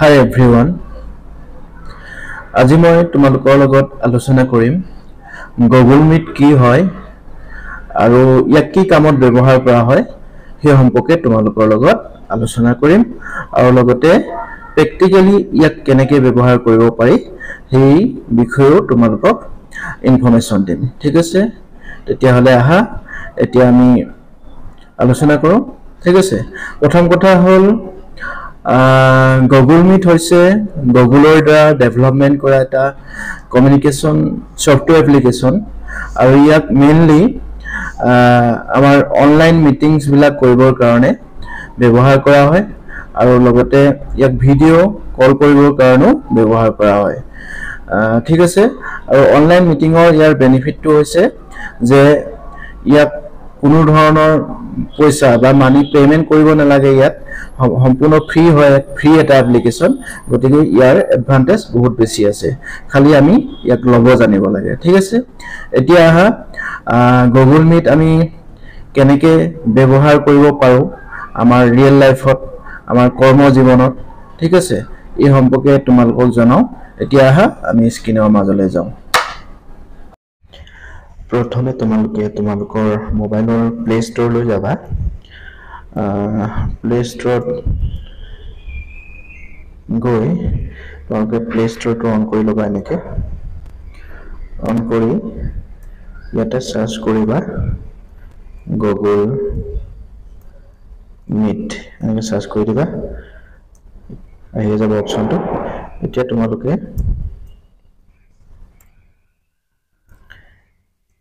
Hi everyone. আজি মই তোমালোকৰ লগত আলোচনা কৰিম Google Meet কি হয় আৰু ইয়াক কি কামত ব্যৱহাৰ কৰা হয় সেই সম্পৰ্কে তোমালোকৰ লগত আলোচনা কৰিম আৰু লগতে প্ৰেক্টিক্যালি ইয়াক কেনেকৈ ব্যৱহাৰ কৰিব পাৰি সেই বিষয়েও তোমালোকক ইনফৰমেশ্যন দিম ঠিক আছে তেতিয়াহ'লে আহা এতিয়া আমি আলোচনা কৰোঁ ঠিক আছে প্ৰথম কথা হ'ল Google Meet হৈছে Googleৰ দ্বাৰা ডেভেলপমেণ্ট কৰা এটা কমিউনিকেশ্যন সফটৱেৰ এপ্লিকেশ্যন আৰু ইয়াক মেইনলি আমাৰ অনলাইন মিটিংছ বিলাক কৰিবৰ কাৰণে ব্যৱহাৰ কৰা হয় আৰু লগতে ইয়াক ভিডিঅ' কল কৰিবৰ কাৰণেও ব্যৱহাৰ কৰা হয় ঠিক আছে আৰু অনলাইন মিটিঙৰ ইয়াৰ বেনিফিটটো হৈছে যে ইয়াক কোনো ধৰণৰ পইচা বা মানি পেমেন্ট কৰিব নালাগে ইয়াত সম্পূৰ্ণ ফ্ৰী এটা এপ্লিকেশ্যন গতিকে ইয়াৰ এডভান্টেজ বহুত বেছি আছে খালি আমি ইয়াক ল'ব জানিব লাগে ঠিক আছে এতিয়া আহা Google Meet আমি কেনেকৈ ব্যৱহাৰ কৰিব পাৰো আমাৰ ৰিয়েল লাইফত আমাৰ কৰ্ম জীৱনত ঠিক আছে এই সম্পৰ্কে তোমালোকক জনাও এতিয়া আহা আমি স্ক্ৰিনৰ মাজলৈ যাওঁ প্ৰথমে তোমালোকৰ মোবাইলৰ প্লে ষ্ট'ৰলৈ যাবা প্লে ষ্ট'ৰত গৈ তোমালোকে প্লে ষ্ট'ৰটো অন কৰি ল'বা এনেকৈ অন কৰি ইয়াতে সাৰ্চ কৰিবা Google Meet এনেকৈ সাৰ্চ কৰি দিবা আহি যাব অপশ্যনটো এতিয়া তোমালোকে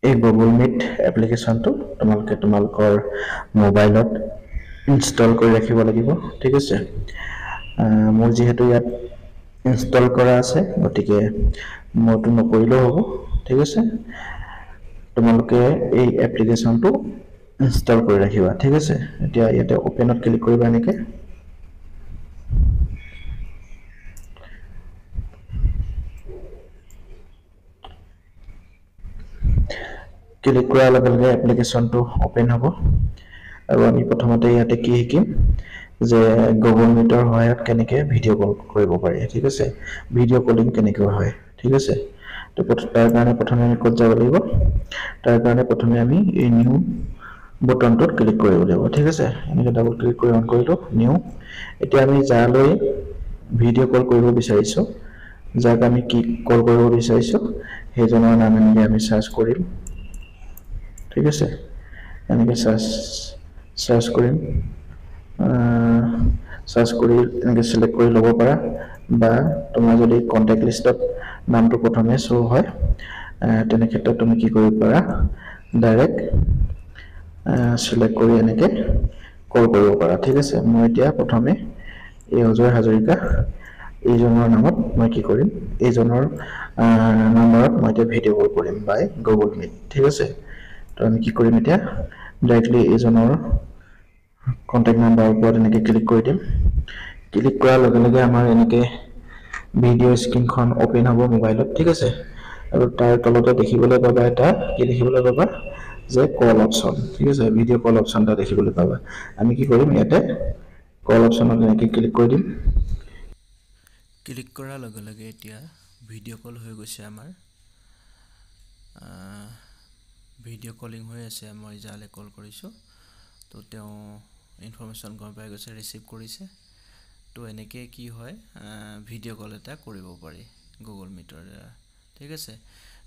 এই Google Meet এপ্লিকেশ্যনটো তোমালোকৰ মোবাইলত ইনষ্টল কৰি ৰাখিব লাগিব ঠিক আছে মোৰ যেহেতু ইয়াত ইনষ্টল কৰা আছে গতিকে মইতো নকৰিলেও হ'ব ঠিক আছে তোমালোকে এই এপ্লিকেশ্যনটো ইনষ্টল কৰি ৰাখিবা ঠিক আছে এতিয়া ইয়াতে ওপেনত ক্লিক কৰিবা এনেকৈ ক্লিক কৰাৰ লগে লগে এপ্লিকেশ্যনটো ওপেন হ'ব আৰু আমি প্ৰথমতে ইয়াতে কি শিকিম যে Google Meetৰ সহায়ত কেনেকৈ ভিডিঅ' কল কৰিব পাৰি ঠিক আছে ভিডিঅ' কলিং কেনেকৈ হয় ঠিক আছে তো তাৰ কাৰণে প্ৰথমে আমি ক'ত যাব লাগিব তাৰ কাৰণে প্ৰথমে আমি এই নিউ বটনটোত ক্লিক কৰিব লাগিব ঠিক আছে এনেকৈ ডাবল ক্লিক কৰি অন কৰিলো নিউ এতিয়া আমি যালৈ ভিডিঅ' কল কৰিব বিচাৰিছো যাক আমি কি কল কৰিব বিচাৰিছো সেইজনৰ নাম এনেকৈ আমি সাৰ্চ কৰিম ঠিক আছে এনেকৈ সাৰ্চ কৰিম সাৰ্চ কৰি এনেকৈ সিলেক্ট কৰি ল'ব পাৰা বা তোমাৰ যদি কন্টাক্ট লিষ্টত নামটো প্ৰথমে শো হয় তেনে ক্ষেত্ৰত তুমি কি কৰিব পাৰা ডাইৰেক্ট সিলেক্ট কৰি এনেকৈ কল কৰিব পাৰা ঠিক আছে মই এতিয়া প্ৰথমে এই অজয় হাজৰিকা এইজনৰ নামত মই কি কৰিম এইজনৰ নম্বৰত মই এতিয়া ভিডিঅ' কল কৰিম বাই Google Meet ঠিক আছে তো আমি কি কৰিম এতিয়া ডাইৰেক্টলি এইজনৰ কন্টাক্ট নাম্বাৰৰ ওপৰত এনেকৈ ক্লিক কৰি দিম ক্লিক কৰাৰ লগে লগে আমাৰ এনেকৈ ভিডিঅ' স্ক্ৰীনখন ওপেন হ'ব মোবাইলত ঠিক আছে আৰু তাৰ তলতে দেখিবলৈ পাবা এটা কি দেখিবলৈ পাবা যে কল অপশ্যন ঠিক আছে ভিডিঅ' কল অপশ্যন এটা দেখিবলৈ পাবা আমি কি কৰিম ইয়াতে কল অপশ্যনত এনেকৈ ক্লিক কৰি দিম ক্লিক কৰাৰ লগে লগে এতিয়া ভিডিঅ' কল হৈ গৈছে আমাৰ ভিডিঅ' কলিং হৈ আছে মই যালে কল কৰিছোঁ তো তেওঁ ইনফৰমেশ্যন গম পাই গৈছে ৰিচিভ কৰিছে তো এনেকৈ কি হয় ভিডিঅ' কল এটা কৰিব পাৰি Google Meetৰ দ্বাৰা ঠিক আছে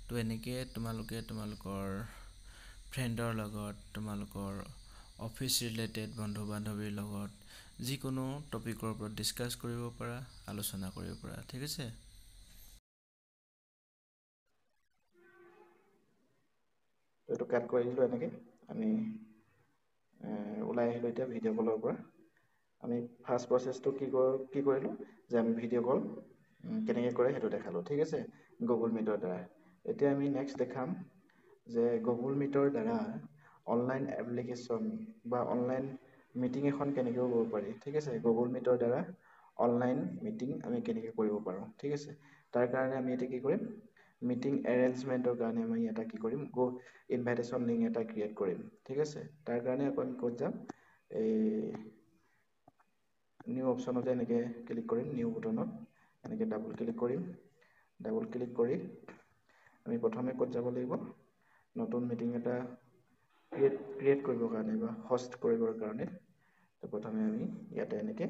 তো এনেকৈ তোমালোকৰ ফ্ৰেণ্ডৰ লগত তোমালোকৰ অফিচ ৰিলেটেড বন্ধু বান্ধৱীৰ লগত যিকোনো টপিকৰ ওপৰত ডিছকাছ কৰিব পাৰা আলোচনা কৰিব পাৰা ঠিক আছে এইটো কাট কৰি দিলোঁ এনেকৈ আমি ওলাই আহিলোঁ এতিয়া ভিডিঅ' কলৰ পৰা আমি ফাৰ্ষ্ট প্ৰচেছটো কি কৰিলোঁ যে আমি ভিডিঅ' কল কেনেকৈ কৰে সেইটো দেখালোঁ ঠিক আছে Google Meetৰ দ্বাৰা এতিয়া আমি নেক্সট দেখাম যে Google Meetৰ দ্বাৰা অনলাইন এপ্লিকেশ্যন বা অনলাইন মিটিং এখন কেনেকৈ কৰিব পাৰি ঠিক আছে Google Meetৰ দ্বাৰা অনলাইন মিটিং আমি কেনেকৈ কৰিব পাৰোঁ ঠিক আছে তাৰ কাৰণে আমি এতিয়া কি কৰিম মিটিং এৰেঞ্জমেণ্টৰ কাৰণে আমি এটা কি কৰিম ইনভাইটেশ্যন লিংক এটা ক্ৰিয়েট কৰিম ঠিক আছে তাৰ কাৰণে আকৌ আমি ক'ত যাম এই নিউ অপশ্যনতে এনেকৈ ক্লিক কৰিম, নিউ বুটনত এনেকৈ ডাবল ক্লিক কৰিম। ডাবল ক্লিক কৰি আমি প্ৰথমে ক'ত যাব লাগিব, নতুন মিটিং এটা ক্ৰিয়েট কৰিবৰ কাৰণে বা হোষ্ট কৰিবৰ কাৰণে। তো প্ৰথমে আমি ইয়াতে এনেকৈ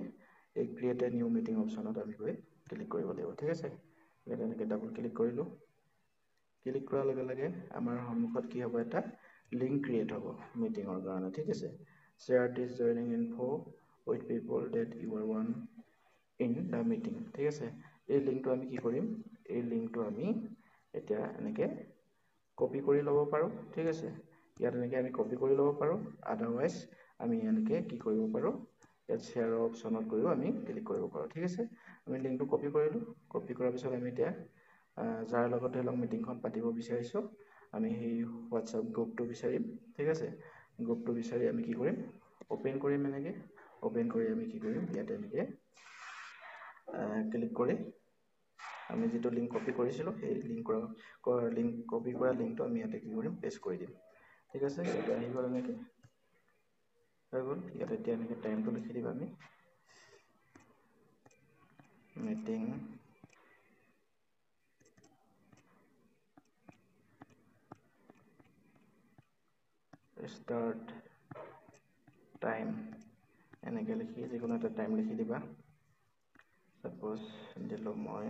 এই ক্ৰিয়েট এ নিউ মিটিং অপশ্যনত আমি গৈ ক্লিক কৰিব লাগিব, ঠিক আছে। ইয়াতে এনেকৈ ডাবল ক্লিক কৰিলোঁ। ক্লিক কৰাৰ লগে লগে আমাৰ সন্মুখত কি হ'ব, এটা লিংক ক্ৰিয়েট হ'ব মিটিঙৰ কাৰণে, ঠিক আছে। Share this joining info with people that you are one in the meeting, ঠিক আছে। এই লিংকটো আমি কি কৰিম, এই লিংকটো আমি এতিয়া এনেকৈ কপি কৰি ল'ব পাৰোঁ, ঠিক আছে। ইয়াত এনেকৈ আমি কপি কৰি ল'ব পাৰোঁ, আদাৰৱাইজ আমি এনেকৈ কি কৰিব পাৰোঁ, ইয়াত শ্বেয়াৰৰ অপশ্যনত গৈও আমি ক্লিক কৰিব পাৰোঁ, ঠিক আছে। আমি লিংকটো কপি কৰিলোঁ। কপি কৰাৰ পিছত আমি এতিয়া যাৰ লগত ধৰি লওক মিটিংখন পাতিব বিচাৰিছোঁ, আমি সেই হোৱাটছআপ গ্ৰুপটো বিচাৰিম, ঠিক আছে। গ্ৰুপটো বিচাৰি আমি কি কৰিম, অ'পেন কৰিম। এনেকৈ অ'পেন কৰি আমি কি কৰিম, ইয়াত এনেকৈ ক্লিক কৰি আমি যিটো লিংক কপি কৰিছিলোঁ, সেই লিংক কপি কৰা লিংকটো আমি ইয়াতে কি কৰিম, পেষ্ট কৰি দিম, ঠিক আছে। ইয়াতে আহি গ'ল, এনেকৈ হৈ গ'ল। ইয়াত এতিয়া এনেকৈ টাইমটো লিখি দিম আমি, মিটিং ষ্টাৰ্ট টাইম, এনেকৈ লিখি যিকোনো এটা টাইম লিখি দিবা। সাপোজ দিলোঁ মই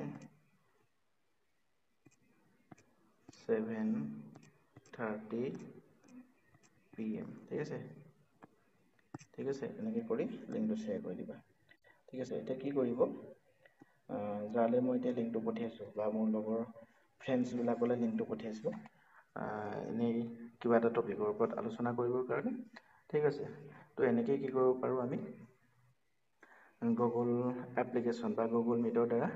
7:30 PM, ঠিক আছে। ঠিক আছে, এনেকৈ কৰি লিংকটো শ্বেয়াৰ কৰি দিবা, ঠিক আছে। এতিয়া কি কৰিব, যালৈ মই এতিয়া লিংকটো পঠিয়াইছোঁ বা মোৰ লগৰ ফ্ৰেণ্ডছবিলাকলৈ লিংকটো পঠিয়াইছোঁ, এনেই কিবা এটা টপিকৰ ওপৰত আলোচনা কৰিবৰ কাৰণে, ঠিক আছে। তো এনেকৈ কি কৰিব পাৰোঁ, আমি গুগল এপ্লিকেশ্যন বা গুগল মিটৰ দ্বাৰা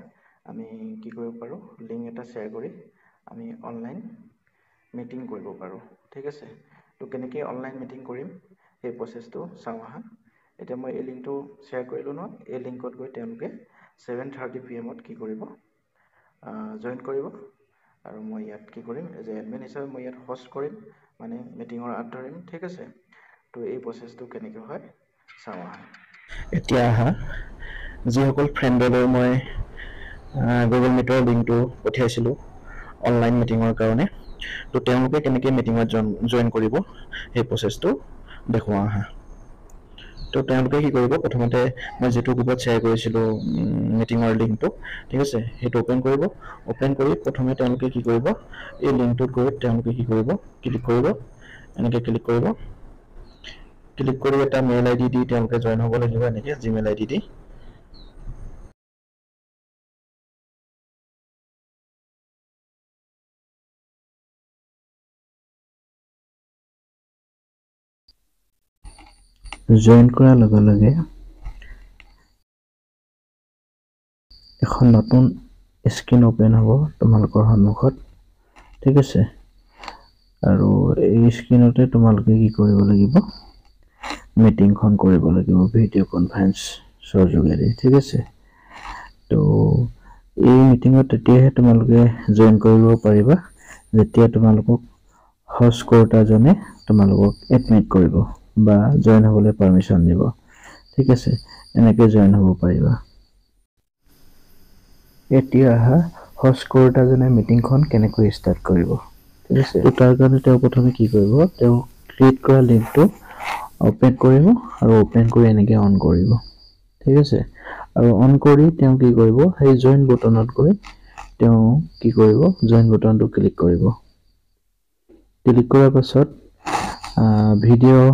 আমি কি কৰিব পাৰোঁ, লিংক এটা শ্বেয়াৰ কৰি আমি অনলাইন মিটিং কৰিব পাৰোঁ, ঠিক আছে। তো কেনেকৈ অনলাইন মিটিং কৰিম সেই প্ৰচেছটো চাওঁ আহা। এতিয়া মই এই লিংকটো শ্বেয়াৰ কৰিলোঁ নহয়, এই লিংকত গৈ তেওঁলোকে 7:30 PM কি কৰিব, জইন কৰিব। আৰু মই ইয়াত কি কৰিম, এজ এ এডমিন হিচাপে মই ইয়াত হোষ্ট কৰিম, মানে মিটিঙৰ আঁত ধৰিম, ঠিক আছে। তো এই প্ৰচেছটো কেনেকৈ হয় চাওঁ আহা। এতিয়া আহা, যিসকল ফ্ৰেণ্ডলৈ মই গুগল মিটৰ লিংকটো পঠিয়াইছিলোঁ অনলাইন মিটিঙৰ কাৰণে, তো তেওঁলোকে কেনেকৈ মিটিঙত জইন কৰিব সেই প্ৰচেছটো দেখুৱাওঁ আহা। তো তেওঁলোকে কি কৰিব, প্ৰথমতে মই যিটো গ্ৰুপত শ্বেয়াৰ কৰিছিলোঁ মিটিঙৰ লিংকটো, ঠিক আছে, সেইটো অ'পেন কৰিব। অ'পেন কৰি প্ৰথমে তেওঁলোকে কি কৰিব, এই লিংকটোত গৈ তেওঁলোকে কি কৰিব, ক্লিক কৰিব। এনেকৈ ক্লিক কৰিব। ক্লিক কৰি এটা মেইল ID দি তেওঁলোকে জইন হ'ব লাগিব, এনেকৈ জিমেইল ID দি। জইন কৰাৰ লগে লগে এখন নতুন স্ক্ৰীন অ'পেন হ'ব তোমালোকৰ সন্মুখত, ঠিক আছে। আৰু এই স্ক্ৰীনতে তোমালোকে কি কৰিব লাগিব, মিটিংখন কৰিব লাগিব ভিডিঅ' কনফাৰেন্সৰ যোগেদি, ঠিক আছে। তো এই মিটিঙত তেতিয়াহে তোমালোকে জইন কৰিব পাৰিবা যেতিয়া তোমালোকক হোষ্ট কৰোঁতাজনে তোমালোকক এডমিট কৰিব বা জইন হ'বলৈ পাৰ্মিশ্যন দিব, ঠিক আছে। এনেকৈ জইন হ'ব পাৰিবা। এতিয়া আহা, হোষ্ট কৰোঁতাজনে মিটিংখন কেনেকৈ ষ্টাৰ্ট কৰিব, ঠিক আছে। তো তাৰ কাৰণে তেওঁ প্ৰথমে কি কৰিব, তেওঁ ক্ৰিয়েট কৰা লিংকটো অ'পেন কৰিব আৰু অ'পেন কৰি এনেকৈ অন কৰিব, ঠিক আছে। আৰু অন কৰি তেওঁ কি কৰিব, সেই জইন বুটনত গৈ তেওঁ কি কৰিব, জইন বুটনটো ক্লিক কৰিব। ক্লিক কৰাৰ পাছত ভিডিঅ'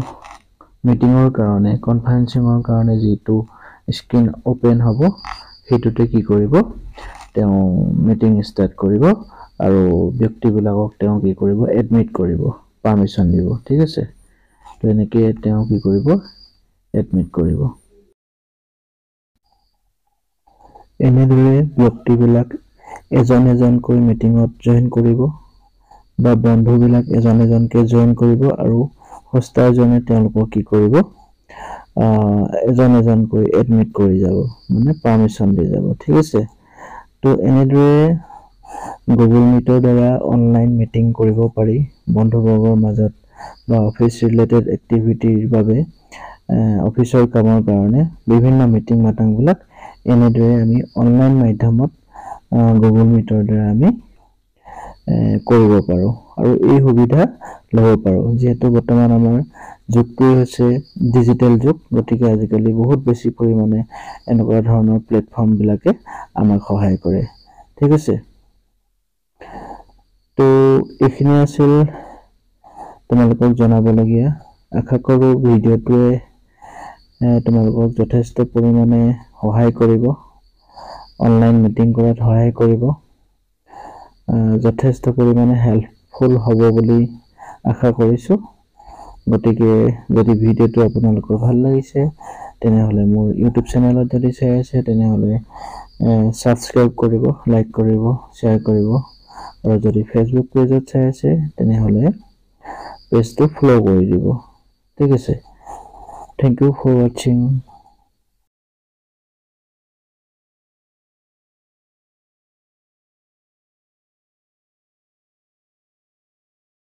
মিটিঙৰ কাৰণে, কনফাৰেন্সিঙৰ কাৰণে যিটো স্ক্ৰীন অ'পেন হ'ব, সেইটোতে কি কৰিব, তেওঁ মিটিং ষ্টাৰ্ট কৰিব আৰু ব্যক্তিবিলাকক তেওঁ কি কৰিব, এডমিট কৰিব, পাৰ্মিশ্যন দিব, ঠিক আছে। তো এনেকৈ তেওঁ কি কৰিব, এডমিট কৰিব। এনেদৰে ব্যক্তিবিলাক এজন এজনকৈ মিটিঙত জইন কৰিব বা বন্ধুবিলাক এজন এজনকৈ জইন কৰিব আৰু হোষ্টাৰজনে তেওঁলোকক কি কৰিব, এজন এজনকৈ এডমিট কৰি যাব, মানে পাৰ্মিশ্যন দি যাব, ঠিক আছে। তো এনেদৰে গুগল মিটৰ দ্বাৰা অনলাইন মিটিং কৰিব পাৰি বন্ধুবৰ্গৰ মাজত বা অফিচ ৰিলেটেড এক্টিভিটিৰ বাবে অফিচৰ কামৰ কাৰণে বিভিন্ন মিটিং মাটাংবিলাক এনেদৰে আমি অনলাইন মাধ্যমত গুগল মিটৰ দ্বাৰা আমি কৰিব পাৰোঁ আৰু এই সুবিধা ল'ব পাৰোঁ যিহেতু বৰ্তমান আমাৰ যুগটোৱে হৈছে ডিজিটেল যুগ গতিকে আজিকালি বহুত বেছি পৰিমাণে এনেকুৱা ধৰণৰ প্লেটফৰ্মবিলাকে আমাক সহায় কৰে ঠিক আছে তো এইখিনি আছিল তোমালোকক জনাবলগীয়া আশা কৰোঁ ভিডিঅ'টোৱে তোমালোকক যথেষ্ট পৰিমাণে সহায় কৰিব অনলাইন মিটিং কৰাত সহায় কৰিব যথেষ্ট পৰিমাণে হেল্পফুল হ'ব বুলি আশা কৰিছোঁ গতিকে যদি ভিডিঅ'টো আপোনালোকৰ ভাল লাগিছে তেনেহ'লে মোৰ ইউটিউব চেনেলত যদি চাই আছে তেনেহ'লে ছাবস্ক্ৰাইব কৰিব লাইক কৰিব শ্বেয়াৰ কৰিব আৰু যদি ফেচবুক পেজত চাই আছে তেনেহ'লে পেজটো ফ'ল' কৰি দিব ঠিক আছে থ্যাংক ইউ ফৰ ৱাচিং